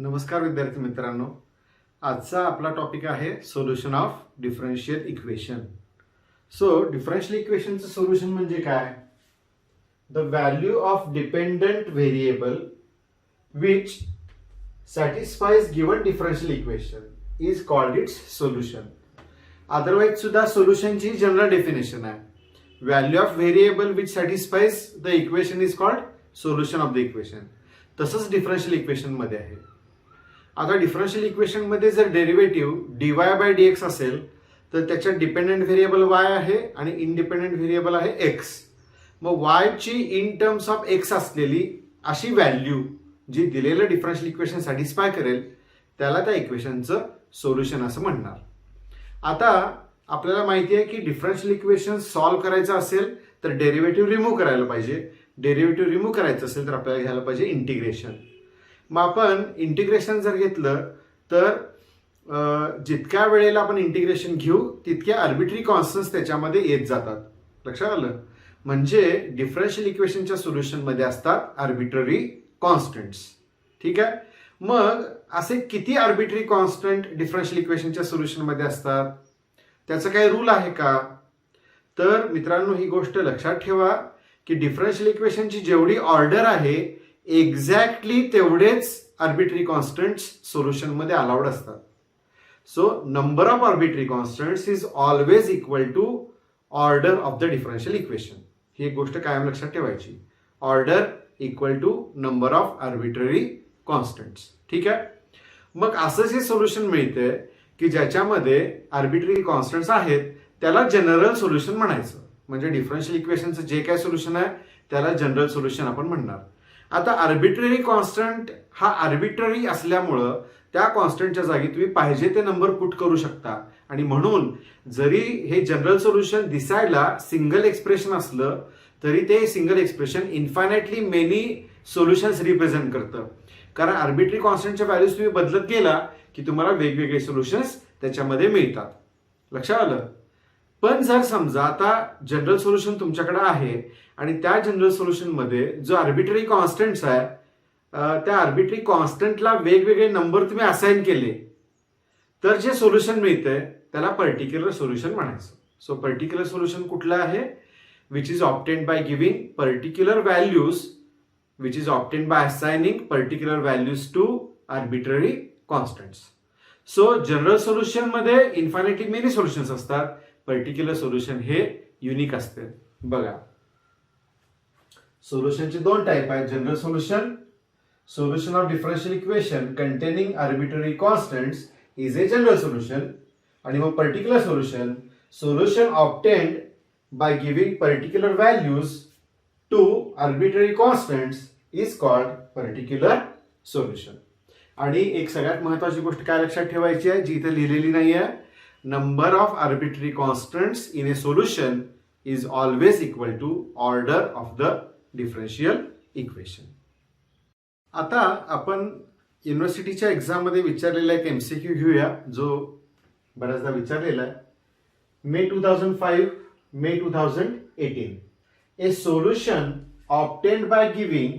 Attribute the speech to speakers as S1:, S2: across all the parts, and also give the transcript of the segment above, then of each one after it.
S1: नमस्कार विद्यार्थी मित्रांनो, आजचा आपला टॉपिक आहे solution of differential equation. So differential इक्वेशनचं सोल्युशन म्हणजे काय? The value of dependent variable which satisfies given differential equation is called its solution. Otherwise सुद्धा सोल्युशनची जनरल डेफिनेशन आहे. Value of variable which satisfies the equation is called solution of the equation. तसंच differential equation मध्ये आहे. आता differential equation मध्ये जर derivative dy by dx असेल तर त्याच्यात डिपेंडंट व्हेरिएबल y आहे आणि इंडिपेंडंट व्हेरिएबल आहे x. मग y ची इन टर्म्स ऑफ x असलेली अशी व्हॅल्यू जी दिलेलं डिफरन्शियल इक्वेशन सॅटिस्फाय करेल त्याला त्या इक्वेशनचं सोल्युशन असं म्हणणार. आता आपल्याला माहिती आहे की डिफरन्शियल इक्वेशन सॉल्व्ह करायचं असेल तर डेरिव्हेटिव्ह रिमूव्ह करायला पाहिजे. डेरिव्हेटिव्ह रिमूव्ह करायचं असेल तर आपल्याला घ्यायला पाहिजे इंटिग्रेशन. मग आपण इंटिग्रेशन जर घेतलं तर जितक्या वेळेला आपण इंटिग्रेशन घेऊ तितके आर्बिट्ररी कॉन्स्टंट्स त्याच्यामध्ये येत जातात. लक्षात आलं? म्हणजे डिफरन्शियल इक्वेशनच्या सोल्युशन मध्ये असतात आर्बिट्ररी कॉन्स्टंट्स. ठीक आहे. मग असे किती आर्बिट्ररी कॉन्स्टंट डिफरन्शियल इक्वेशनच्या सोल्युशन मध्ये असतात? त्याचं काही रूल आहे का? तर मित्रांनो, ही गोष्ट लक्षात ठेवा की डिफरन्शियल इक्वेशनची जेवढी ऑर्डर आहे एक्झॅक्टली तेवढेच आर्बिट्ररी कॉन्स्टंट्स सोल्युशन मध्ये अलाउड असतात. So number of arbitrary constants is always equal to order of the differential equation. ही एक गोष्ट कायम लक्षात ठेवायची. Order equal to number of arbitrary constants. ठीक आहे. मग असं जे सोल्युशन मिळते की ज्याच्यामध्ये आर्बिट्ररी कॉन्स्टंट्स आहेत त्याला जनरल सोल्युशन म्हणायचं. म्हणजे डिफरन्शियल इक्वेशनचं जे काय सोल्युशन आहे त्याला जनरल सोल्युशन आपण म्हणणार. आता आर्बिट्ररी कॉन्स्टंट हा आर्बिट्ररी असल्यामुळं त्या कॉन्स्टंटच्या जागी तुम्ही पाहिजे ते नंबर पुट करू शकता. आणि म्हणून जरी हे जनरल सोल्युशन दिसायला सिंगल एक्सप्रेशन असलं तरी ते single expression infinitely many solutions represent करतं. कारण आर्बिट्ररी कॉन्स्टंटच्या व्हॅल्यूज तुम्ही बदलत गेला की तुम्हाला वेगवेगळे सोल्युशन्स त्याच्यामध्ये मिळतात. लक्षात आलं? पण जर समजा आता जनरल सोल्युशन तुमच्याकडे आहे आणि त्या जनरल सोल्युशन मध्ये जो आर्बिट्ररी कॉन्स्टंट्स आहे त्या आर्बिट्ररी कॉन्स्टंटला वेगवेगळे नंबर तुम्ही असाइन केले तर जे सोल्युशन मिळतंय त्याला पर्टिक्युलर सोल्युशन म्हणायचं. सो पर्टिक्युलर सोल्युशन कुठलं आहे? Which is obtained by giving particular values which is obtained by assigning particular values to arbitrary constants. So general solution मध्ये इन्फायनाइटली मेनी सोल्युशन्स असतात. पर्टिक्युलर सोल्युशन हे unique असते. बघा, सोल्युशनचे दोन टाइप आहेत. General solution, solution of differential equation containing arbitrary constants is a general solution. आणि मग particular solution, solution obtained by giving particular values to arbitrary constants is called particular solution. आणि एक सगळ्यात महत्वाची गोष्ट काय लक्षात ठेवायची आहे जी इथे लिहिलेली नाहीये, number of arbitrary constants in a solution is always equal to order of the differential equation. आता आपण युनिव्हर्सिटीच्या एक्झाम मध्ये विचारलेला एक एमसीक्यू घेऊया जो बऱ्याचदा विचारलेला आहे. मे 2005, मे 2018. A solution obtained by giving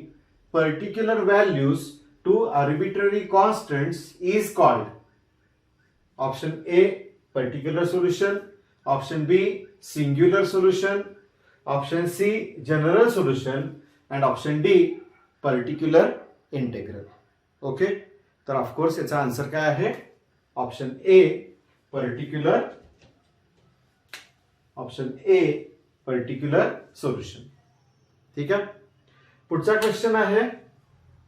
S1: particular values to arbitrary constants is called option A particular solution, option B singular solution, option C general solution and option D particular integral. Okay, तर of course याचा answer काय आहे? Option A particular, option A particular solution. ठीक आहे. पुढचा question आहे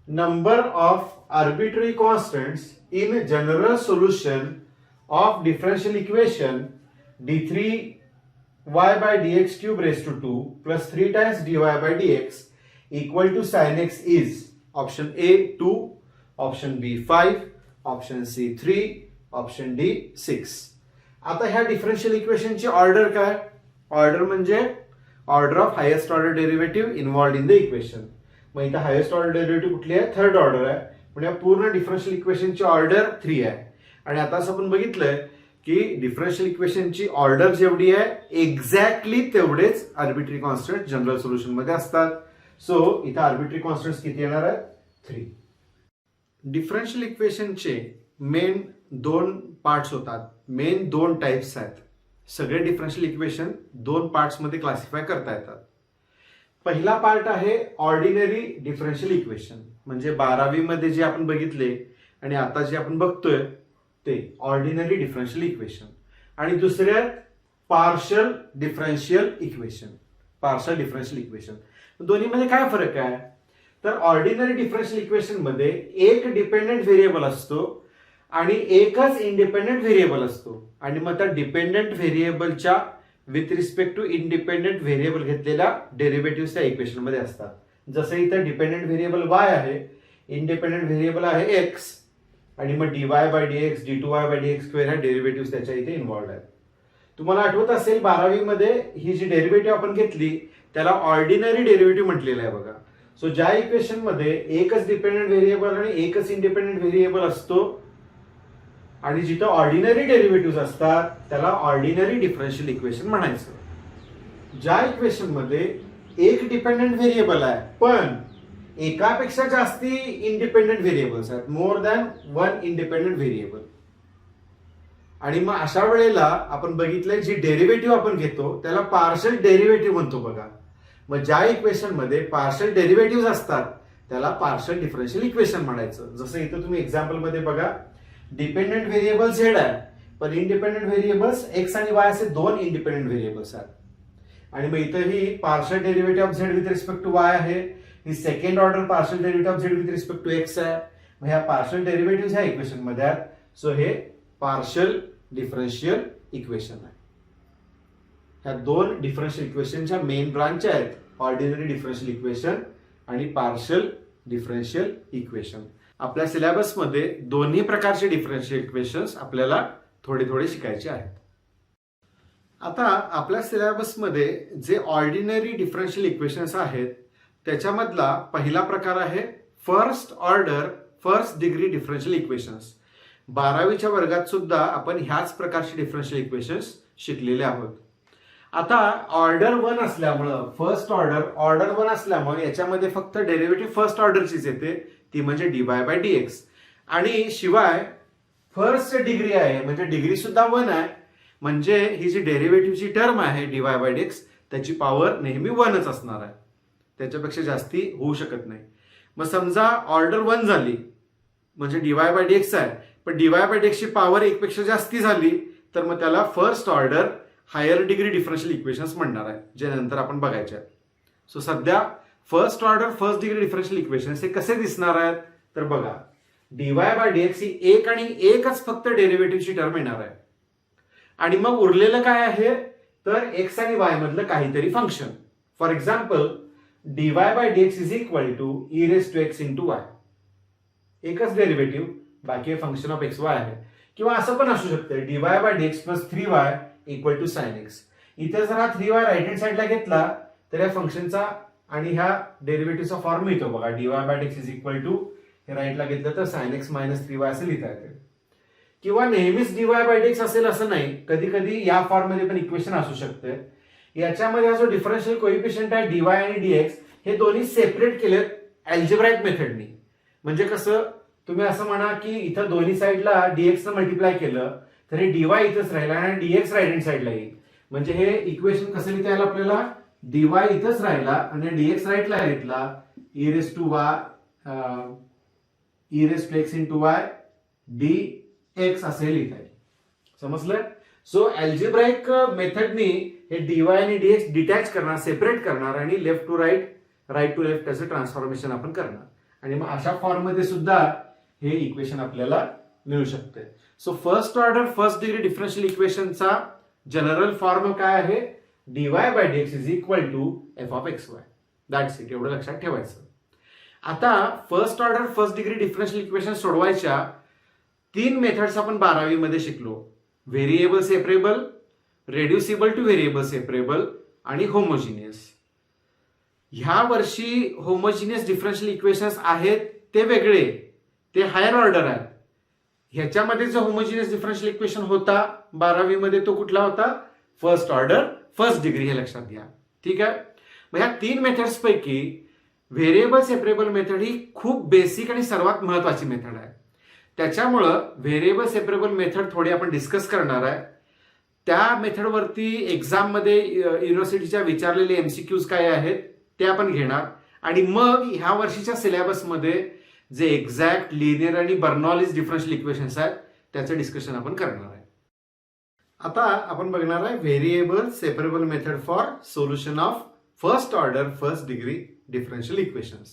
S1: number of arbitrary constants in general solution of differential equation d3y by dx cube raised to 2 plus 3 times dy by dx equal to sin x is option A 2, option B 5, option C 3, option D 6. आता ह्या differential इक्वेशनची order काय? Order म्हणजे order of highest order derivative involved in the equation. मग इथं highest order derivative कुठली आहे? Third order आहे. म्हणजे या पूर्ण डिफरन्शियल इक्वेशनची ऑर्डर 3 आहे. आणि आता असं आपण बघितलंय की डिफरन्शियल इक्वेशनची ऑर्डर जेवढी आहे एक्झॅक्टली तेवढेच आर्बिट्ररी कॉन्स्टंट जनरल सोल्युशन मध्ये असतात. सो इथं आर्बिट्ररी कॉन्स्टंट्स किती येणार आहे? 3. डिफरन्शियल इक्वेशनचे मेन दोन पार्ट्स होतात, मेन दोन टाइप्स आहेत. सगळे डिफरन्शियल इक्वेशन दोन पार्ट्समध्ये क्लासिफाय करता येतात. पहिला पार्ट आहे ऑर्डिनरी डिफरन्शियल इक्वेशन, म्हणजे 12वी मध्ये जे आपण बघितले आणि आता जे आपण बघतोय ते ऑर्डिनरी डिफरन्शियल इक्वेशन. आणि दुसरे आहेत partial differential equation. Partial differential equation दोन्हीमध्ये काय फरक आहे, तर ऑर्डिनरी डिफरन्शियल इक्वेशन मध्ये एक डिपेंडंट व्हेरिएबल असतो आणि एकच इंडिपेंडंट व्हेरिएबल असतो, आणि मग त्या डिपेंडंट व्हेरिएबलच्या with respect to independent variable घेतलेल्या डेरिव्हेटिव्ह त्या इक्वेशन मध्ये असतात. जसं इथं डिपेंडंट व्हेरिएबल y आहे, इंडिपेंडंट व्हेरिएबल आहे x, आणि मग dy by dx d2y by dx square ह्या डेरिव्हेटिव्ह त्याच्या इथे इन्व्हॉल्व आहेत. तुम्हाला आठवत असेल 12वी मध्ये ही जी डेरिव्हेटिव्ह आपण घेतली त्याला ऑर्डिनरी डेरिव्हेटिव्ह म्हटलेलं आहे बघा. सो ज्या इक्वेशन मध्ये एकच डिपेंडंट व्हेरिएबल आणि एकच इंडिपेंडंट व्हेरिएबल असतो आणि जिथं ऑर्डिनरी डेरिव्हेटिव्ह असतात त्याला ऑर्डिनरी डिफरन्शियल इक्वेशन म्हणायचं. ज्या इक्वेशन मध्ये एक डिपेंडंट व्हेरिएबल आहे पण एकापेक्षा जास्ती इंडिपेंडंट व्हेरिएबल्स आहेत, more than one independent variable, आणि मग अशा वेळेला आपण बघितलंय जी डेरिव्हेटिव्ह आपण घेतो त्याला पार्शल डेरिव्हेटिव्ह म्हणतो बघा. मग ज्या इक्वेशन मध्ये पार्शल डेरिव्हेटिव्ह असतात त्याला पार्शल डिफरन्शियल इक्वेशन म्हणायचं. जसं इथं तुम्ही एक्झाम्पल मध्ये बघा, डिपेंडंट व्हेरिएबल झेड आहे पण इंडिपेंडंट व्हेरिएबल्स एक्स आणि वाय असे दोन इंडिपेंडंट व्हेरिएबल्स आहेत, आणि मग इथं ही partial derivative of Z with respect to Y आहे, ही second order partial derivative of Z with respect to X आहे. मग ह्या पार्शल डेरिव्हेटिव्ह ह्या इक्वेशन मध्ये आहेत. सो हे पार्शल डिफरन्शियल इक्वेशन आहे. ह्या दोन डिफरन्शियल इक्वेशनच्या मेन ब्रांच आहेत, ऑर्डिनरी डिफरन्शियल इक्वेशन आणि पार्शल डिफरन्शियल इक्वेशन. आपल्या सिलेबसमध्ये दोन्ही प्रकारचे डिफरन्शियल इक्वेशन्स आपल्याला थोडे थोडे शिकायचे आहेत. आता आपल्या सिलेबसमध्ये जे ऑर्डिनरी डिफरन्शियल इक्वेशन्स आहेत त्याच्यामधला पहिला प्रकार आहे first order first degree differential equations. 12वीच्या वर्गात सुद्धा आपण ह्याच प्रकारचे डिफरन्शियल इक्वेशन्स शिकलेले आहोत. आता ऑर्डर 1 असल्यामुळं फर्स्ट ऑर्डर 1 असल्यामुळे याच्यामध्ये फक्त डेरिव्हेटिव्ह फर्स्ट ऑर्डरचीच येते, ती म्हणजे dy बाय dx, आणि शिवाय फर्स्ट डिग्री आहे म्हणजे डिग्री सुद्धा 1 आहे, म्हणजे ही जी डेरिव्हेटिव्हची टर्म आहे dy बाय dx त्याची पॉवर नेहमी 1च असणार आहे, त्याच्यापेक्षा जास्ती होऊ शकत नाही. मग समजा ऑर्डर 1 झाली म्हणजे dy बाय dx आहे, पण dy बाय dx ची पॉवर 1 पेक्षा जास्ती झाली तर मग त्याला first order higher degree differential equations म्हणणार आहे, जे नंतर आपण बघायचे आहेत. सो सध्या first order first degree differential equations हे कसे दिसणार आहेत तर बघा, dy बाय dx ही एक आणि एकच फक्त डेरिव्हेटिव्हची टर्म येणार आहे, आणि मग उरलेलं काय आहे तर एक्स आणि वाय मधलं काहीतरी function. For example dy by dx is equal to e raise to x into Y, एकच डेरिव्हेटिव्ह, बाकी फंक्शन ऑफ एक्स वाय आहे. किंवा असं पण असू शकतं dy by dx plus 3y equal to sine X. इथे जर हा 3y राईट हँड साइडला घेतला तर या फंक्शनचा आणि ह्या डेरिव्हेटिव्हचा फॉर्म मिळतो बघा, dy by dx is equal to हे राईटला घेतलं तर साइन एक्स मायनस 3y असं लिहिता येते. किंवा नेहमीच dy बाय dx असेल असं नाही, कधी कधी या फॉर्म मध्ये पण इक्वेशन असू शकते. याच्यामध्ये हा जो डिफरन्शियल कोएफिशियंट आहे dy आणि dx हे दोन्ही सेपरेट केलेत अल्जेब्राइक मेथडनी. म्हणजे कसं, तुम्ही असं म्हणा की इथं दोन्ही साईडला dx न मल्टिप्लाय केलं तर हे dy इथंच राहिला आणि dx राईट हँड साईडला येईल. म्हणजे हे इक्वेशन कसं लिहिता येईल आपल्याला, dy इथंच राहिला आणि dx राईटला घेतला, e raise to x into Y dx असे लिहिता येईल. समजलं? सो अल्जेब्राइक मेथडनी हे dy आणि dx डिटॅच करणार, सेपरेट करणार आणि left to right to left असं ट्रान्सफॉर्मेशन आपण करणार, आणि मग अशा फॉर्म मध्ये सुद्धा हे इक्वेशन आपल्याला मिळू शकते. So first order first degree differential इक्वेशनचा जनरल फॉर्म काय आहे, dy by dx is equal to f of x y. That's it, एवढं लक्षात ठेवायचं. आता first order first degree differential equation सोडवायच्या 3 मेथड्स आपण 12वी मध्ये शिकलो, variable separable, reducible to variable separable आणि होमोजिनियस. ह्या वर्षी होमोजिनियस डिफरन्शियल इक्वेशन्स आहेत ते वेगळे, ते हायर ऑर्डर आहेत. ह्याच्यामध्ये जो होमोजिनियस डिफरन्शियल इक्वेशन होता 12वी मध्ये तो कुठला होता, फर्स्ट ऑर्डर फर्स्ट डिग्री, हे लक्षात घ्या. ठीक आहे. मग ह्या 3 मेथड्स पैकी व्हेरिएबल सेपरेबल मेथड ही खूप बेसिक आणि सर्वात महत्वाची मेथड आहे. त्याच्यामुळं व्हेरिएबल सेपरेबल मेथड थोडी आपण डिस्कस करणार आहे. त्या मेथडवरती एक्झाममध्ये युनिव्हर्सिटीच्या विचारलेले एमसीक्यूज काय आहेत ते आपण घेणार आणि मग ह्या वर्षीच्या सिलेबसमध्ये जे एक्झॅक्ट, लिनियर आणि बर्नॉलिस डिफरन्शियल इक्वेशन्स आहेत त्याचं डिस्कशन आपण करणार आहे. आता आपण बघणार आहे variable separable method for solution of first order first degree differential equations.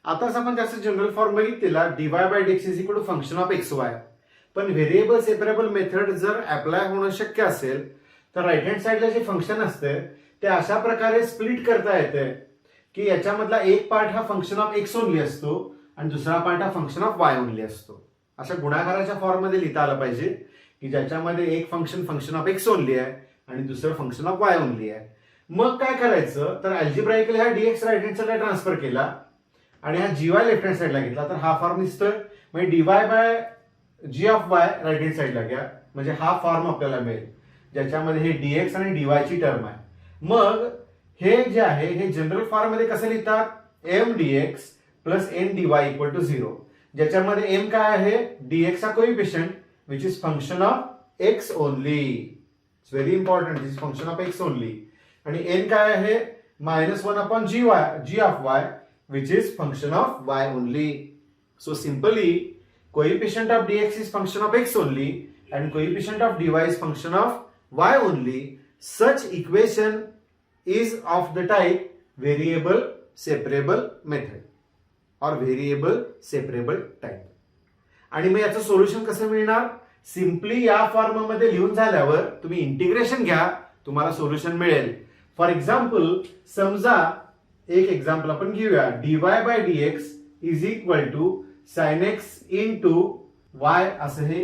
S1: आताच आपण त्याचं जनरल फॉर्म बघितलेला dy by dx is equal to function of x Y. पण व्हेरिएबल सेपरेबल मेथड जर अप्लाय होणं शक्य असेल तर राईट हँड साईडला जे फंक्शन असते ते अशा प्रकारे स्प्लिट करता येते की याच्यामधला एक पार्ट हा फंक्शन ऑफ एक्स ओनली असतो आणि दुसरा पार्ट हा फंक्शन ऑफ वाय ओनली असतो. अशा गुणाकाराच्या फॉर्ममध्ये लिहिता आलं पाहिजे की ज्याच्यामध्ये एक फंक्शन ऑफ एक्स ओनली आहे आणि दुसरं फंक्शन ऑफ वाय ओनली आहे. मग काय करायचं तर अल्जेब्राइकली हा डीएक्स राईट हँड साईडला ट्रान्सफर केला आणि हा जीवाय लेफ्ट हँड साईडला घेतला तर हा फॉर्म दिसतोय. म्हणजे dy by g of Y right hand साईडला घ्या म्हणजे हा फॉर्म आपल्याला मिळेल ज्याच्यामध्ये हे डीएक्स आणि डीवायची टर्म आहे. मग हे जे आहे हे जनरल फॉर्म मध्ये कसं लिहितात M dx plus N dy equal to 0. ज्याच्यामध्ये एम काय आहे डीएक्स हा coefficient which is function of x only. It's very important, this function of x only. आणि एन काय आहे -1 upon g of Y which is function of y only. So simply coefficient of dx is function of x only and coefficient of dy is function of y only. Such equation is of the type variable separable method or variable separable type. आणि मग याचं solution कसं मिळणार? Simply या form मध्ये लिहून झाल्यावर तुम्ही इंटिग्रेशन घ्या, तुम्हाला सोल्युशन मिळेल. फॉर एक्झाम्पल समजा एक एक्झाम्पल आपण घेऊया dy by dx is equal to sine X into Y असं हे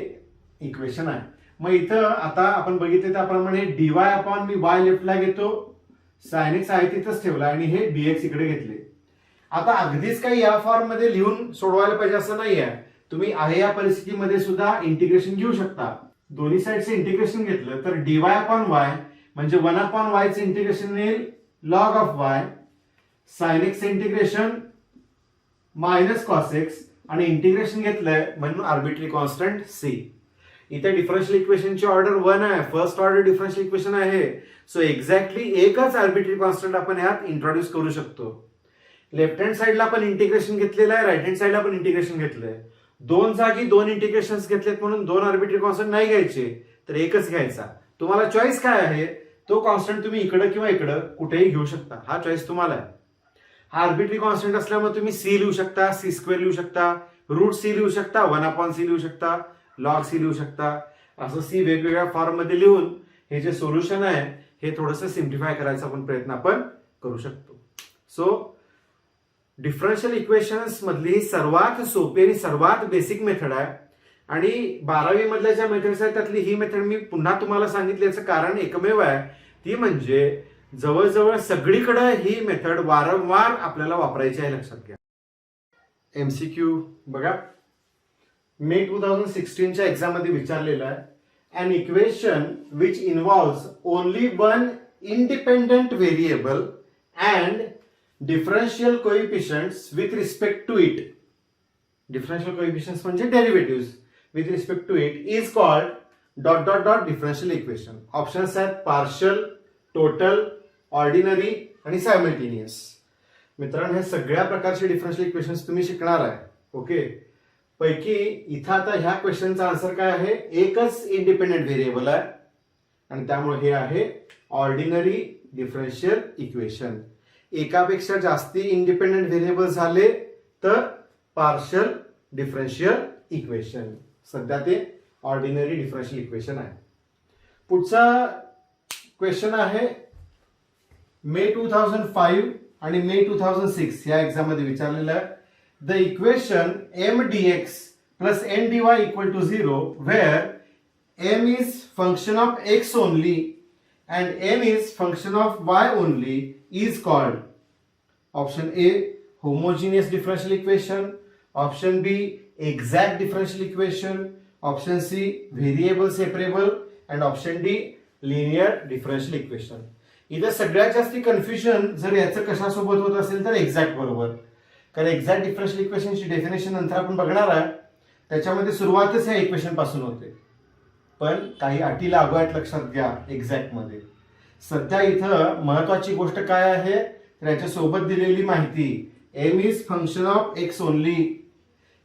S1: इक्वेशन आहे. मग इथं आता आपण बघितलं त्याप्रमाणे डीवाय अपॉन मी वाय लेफ्टला घेतो, साइन एक्स आहे तिथंच ठेवला आणि हे डीएक्स इकडे घेतले. आता अगदीच काही या फॉर्म मध्ये लिहून सोडवायला पाहिजे असं नाही आहे. तुम्ही आहे या परिस्थितीमध्ये सुद्धा इंटिग्रेशन घेऊ शकता. दोन्ही साईडचे इंटिग्रेशन घेतलं तर डीवाय अपॉन वाय म्हणजे 1 अपॉन वायचं इंटिग्रेशन येईल log of Y, sine x integration minus cos x आणि इंटिग्रेशन घेतलंय म्हणून आर्बिट्ररी कॉन्स्टंट सी. इथे डिफरन्शियल इक्वेशनची ऑर्डर 1 आहे, फर्स्ट ऑर्डर डिफरन्शियल इक्वेशन आहे. सो एक्झॅक्टली एकच आर्बिट्ररी कॉन्स्टंट आपण यात इंट्रोड्यूस करू शकतो. लेफ्ट हँड साईडला आपण इंटिग्रेशन घेतलेलं आहे, राईट हँड साईडला पण इंटिग्रेशन घेतलंय. दोन जागी दोन इंटिग्रेशन घेतलेत म्हणून दोन आर्बिट्ररी कॉन्स्टंट नाही घ्यायचे तर एकच घ्यायचा. तुम्हाला चॉईस काय आहे तो कॉन्स्टंट तुम्ही इकडं किंवा इकडं कुठेही घेऊ शकता, हा चॉईस तुम्हाला आहे. हा आर्बिट्ररी कॉन्स्टंट असल्यामुळे तुम्ही सी लिहू शकता, सी स्क्वेअर लिहू शकता, रूट सी लिहू शकता, 1 अपॉन सी लिहू शकता, लॉग सी लिहू शकता. असं सी वेगवेगळ्या फॉर्म मध्ये लिहून हे जे सोल्युशन आहे हे थोडंसं सिम्प्लिफाय करायचा आपण प्रयत्न आपण करू शकतो. सो डिफरन्शियल इक्वेशन्स मधली सर्वात सोपी आणि सर्वात बेसिक मेथड आहे आणि 12वी मधल्या ज्या मेथड्स आहेत त्यातली ही मेथड मी पुन्हा तुम्हाला सांगितल्याचं कारण एकमेव आहे, ती म्हणजे जवळजवळ सगळीकडे ही मेथड वारंवार आपल्याला वापरायची आहे, लक्षात घ्या. एमसीक्यू बघा मे 2016च्या एक्झाम मध्ये विचारलेलं आहे. An equation which involves only one independent variable and differential coefficients with respect to it. Differential coefficients म्हणजे derivatives with respect to it is called dot dot dot differential equation. Options आहेत partial, total, ordinary आणि simultaneous. मित्रांनो हे सगळ्या प्रकारचे differential equations तुम्ही शिकणार आहे. ओके, पैकी इथं आता ह्या क्वेश्चनचा आन्सर काय आहे, एकच इंडिपेंडेंट व्हेरिएबल आहे आणि त्यामुळे हे आहे ऑर्डिनरी डिफरन्शियल इक्वेशन. एकापेक्षा जास्ती इंडिपेंडेंट व्हेरिएबल झाले तर पार्शियल डिफरन्शियल इक्वेशन. सध्या ते ऑर्डिनरी डिफरन्शियल इक्वेशन आहे. पुढचा क्वेश्चन आहे मे 2005 आणि मे 2006 या एक्झाम मध्ये विचारलेला आहे. The equation M dx plus N dy equal to 0 where M is function of x only and N is function of Y only is called. Option A homogeneous differential equation, option B exact differential equation, option C variable separable and option D linear differential equation. इथं सगळ्यात जास्ती confusion जर याचं कशासोबत होत असेल तर exact बरोबर, कारण एक्झॅक्ट डिफरन्शियल इक्वेशनची डेफिनेशन नंतर आपण बघणार आहे, त्याच्यामध्ये सुरुवातच या इक्वेशन पासून होते, पण काही अटी लागू आहेत लक्षात घ्या एक्झॅक्ट मध्ये. सध्या इथं महत्वाची गोष्ट काय आहे तर याच्यासोबत दिलेली माहिती, M is function of x only,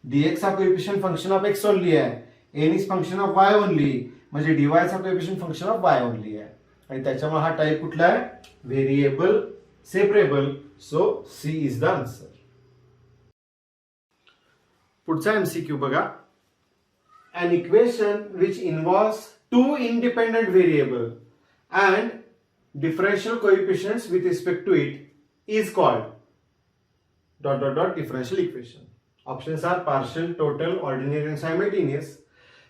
S1: dx हा coefficient function of x only आहे, N is function of Y only, म्हणजे डीवाय चा coefficient function of Y only आहे, आणि त्याच्यामुळे हा टाइप कुठला आहे, variable separable. So C is the answer. पुढचा एमसीक्यू बघा. An equation which involves two independent variable and differential coefficients with respect to it is called ... differential equation. Options are partial, total, ordinary and simultaneous.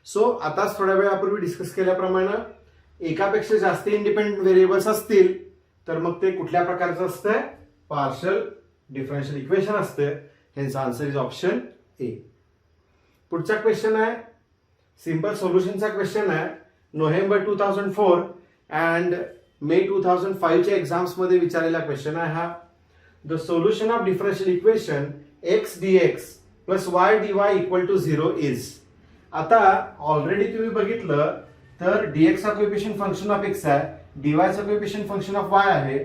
S1: So आताच थोड्या वेळापूर्वी discuss केल्याप्रमाणे एकापेक्षा जास्त independent variables असतील तर मग ते कुठल्या प्रकारचं असतं, पार्शियल डिफरन्शियल इक्वेशन असतं. हेच आन्सर इज ऑप्शन ए. पुढचा क्वेश्चन आहे सिंपल सोल्युशनचा क्वेश्चन आहे. नोव्हेंबर 2004 अँड मे 2005 च्या एक्झाम्स मध्ये विचारलेला क्वेश्चन आहे हा. The solution of differential equation X D X plus Y D Y equal to 0 is. आता ऑलरेडी तुम्ही बघितलं तर डीएक्स हा कोएफिशिएंट फंक्शन ऑफ एक्स आहे, डीवाय चा कोएफिशिएंट फंक्शन ऑफ वाय आहे.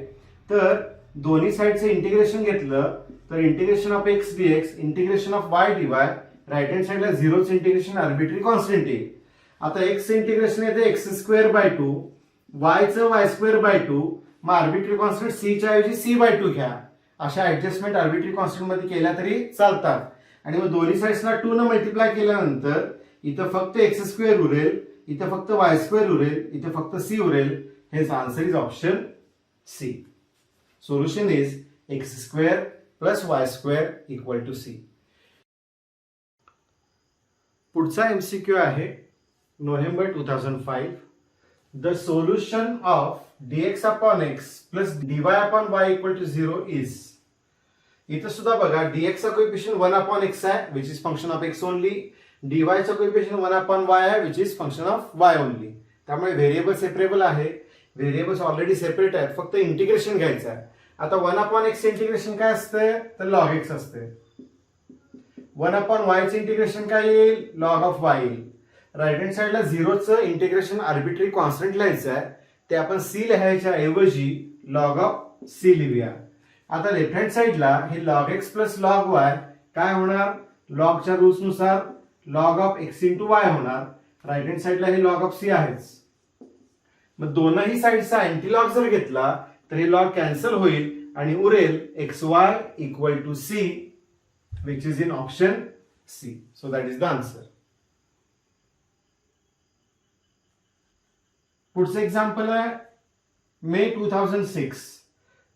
S1: तर दोन्ही साइडचं इंटिग्रेशन घेतलं तर integration of X D X integration of Y D Y, right hand साइडला झिरोचं इंटिग्रेशन आर्बिट्री कॉन्स्टंट आहे. आता एक्स इंटिग्रेशन येते एक्स स्क्वेअर बाय 2, वायचं वाय स्क्वेअर बाय 2, मग आर्बिट्री कॉन्स्टंट सी च्या ऐवजी सी बाय 2 घ्या. अशा ऍडजस्टमेंट आर्बिट्री कॉन्स्टंट मध्ये केल्या तरी चालतात. आणि मग दोन्ही साइड्सला 2 न मल्टिप्लाय केल्यानंतर इथं फक्त एक्स स्क्वेअर उरेल, इथं फक्त वाय स्क्वेअर उरेल, इथं फक्त सी उरेल. हेच answer is option C. Solution is X square plus Y square equal to C. पुढचा एमसीक्यू आहे November 2005. The solution of dx upon X plus dy upon Y equal to 0 is. इथं सुद्धा बघा dx चा coefficient 1 upon x आहे which is function of x only, dy चा coefficient 1 upon y आहे which is function of y only. त्यामुळे variable separable आहे, variables already separate आहेत, फक्त इंटिग्रेशन घ्यायचं आहे. आता 1 अपॉन x इंटिग्रेशन काय असते तर log x असते. 1 अपॉन वाय चे इंटिग्रेशन काय येईल, लॉग ऑफ वाय येईल. राइट हँड साइडला झिरोचं इंटिग्रेशन आर्बिट्री कॉन्स्टंट लिहायचं आहे, ते आपण सी लिहायच्या ऐवजी लॉग ऑफ सी लिहूया. आता लेफ्ट हँड साइडला हे log x plus log Y काय होणार, लॉगच्या रूल्स नुसार log of x into Y होणार. राइट हँड साइडला हे लॉग ऑफ सी आहेच. मग दोनही साइडचा अँटीलॉग जर घेतला तर हे लॉग कॅन्सल होईल आणि उरेल X Y equal to C, which is in option C. So that is the answer. पुढचं एक्झाम्पल आहे मे 2006.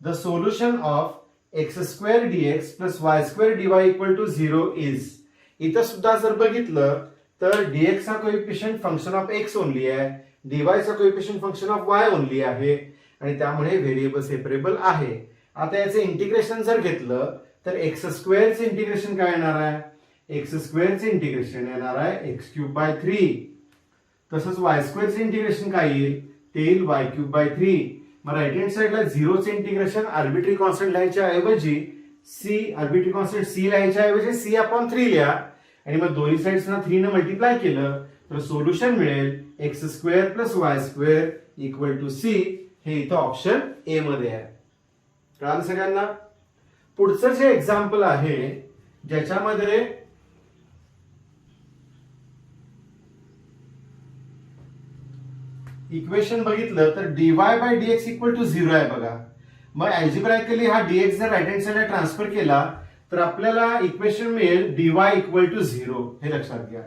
S1: The solution of x square dx plus y square dy equal to 0 is. इथं सुद्धा जर बघितलं तर dx चा coefficient function of x only आहे, dy चा coefficient function of y only आहे, आणि त्यामुळे व्हेरिएबल सेपरेबल आहे. आता याचे इंटिग्रेशन जर घेतलं तर एक्स स्क्वेअरचे इंटिग्रेशन काय येणार आहे, एक्स स्क्वेअरचे इंटिग्रेशन येणार आहे एक्स क्यूब बाय 3. तसंच वाय स्क्वेअरचे इंटिग्रेशन काय येईल, ते येईल वाय क्यूब बाय 3. मग राइट हँड साइडला झिरोचे इंटिग्रेशन आर्बिट्री कॉन्स्टंट लिहायच्या ऐवजी सी आर्बिट्री कॉन्स्टंट सी लिहायच्या ऐवजी सी अपॉन 3 लिहा, आणि मग दोन्ही साइड्सना 3 ने मल्टिप्लाय केलं तर सोल्युशन मिळेल X square plus Y square equal to C. हे इथं ऑप्शन ए मध्ये आहे. कळालं सगळ्यांना. पुढचं जे एक्झाम्पल आहे ज्याच्यामध्ये इक्वेशन बघितलं तर dy by dx equal to 0 आहे बघा. मग अल्जेब्राइकली हा dx जर राइट हँड साइडला ट्रान्सफर केला तर आपल्याला इक्वेशन मिळेल dy इक्वल टू 0. हे लक्षात घ्या,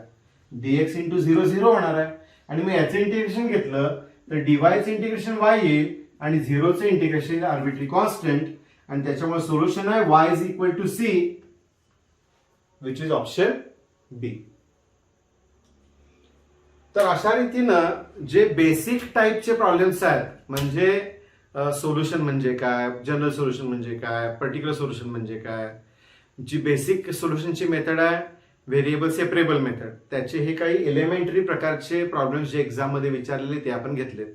S1: dx इंटू 0 0 होणार आहे. आणि मग याचं इंटिग्रेशन घेतलं तर dy चं इंटिग्रेशन y येईल आणि 0चं इंटिग्रेशन आर्बिट्री कॉन्स्टंट, आणि त्याच्यामुळे सोल्युशन आहे y is equal to c, which is option B. तर अशा रीतीनं जे बेसिक टाईपचे प्रॉब्लेम्स आहेत, म्हणजे सोल्युशन म्हणजे काय, जनरल सोल्युशन म्हणजे काय, पर्टिक्युलर सोल्युशन म्हणजे काय, जी बेसिक सोल्युशनची मेथड आहे व्हेरिएबल सेपरेबल मेथड, त्याचे हे काही एलिमेंटरी प्रकारचे प्रॉब्लेम्स जे एक्झाम मध्ये विचारलेले ते आपण घेतलेत.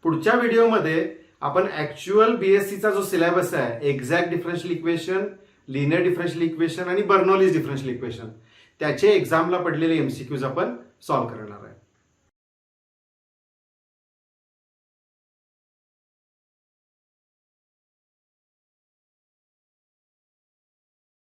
S1: पुढच्या व्हिडिओमध्ये आपण ऍक्च्युअल बीएससीचा जो सिलेबस आहे, exact differential equation, linear differential equation आणि बर्नौलीज डिफरन्शियल इक्वेशन, त्याचे एक्झामला पडलेले एमसीक्यूज आपण सॉल्व्ह करणार आहे.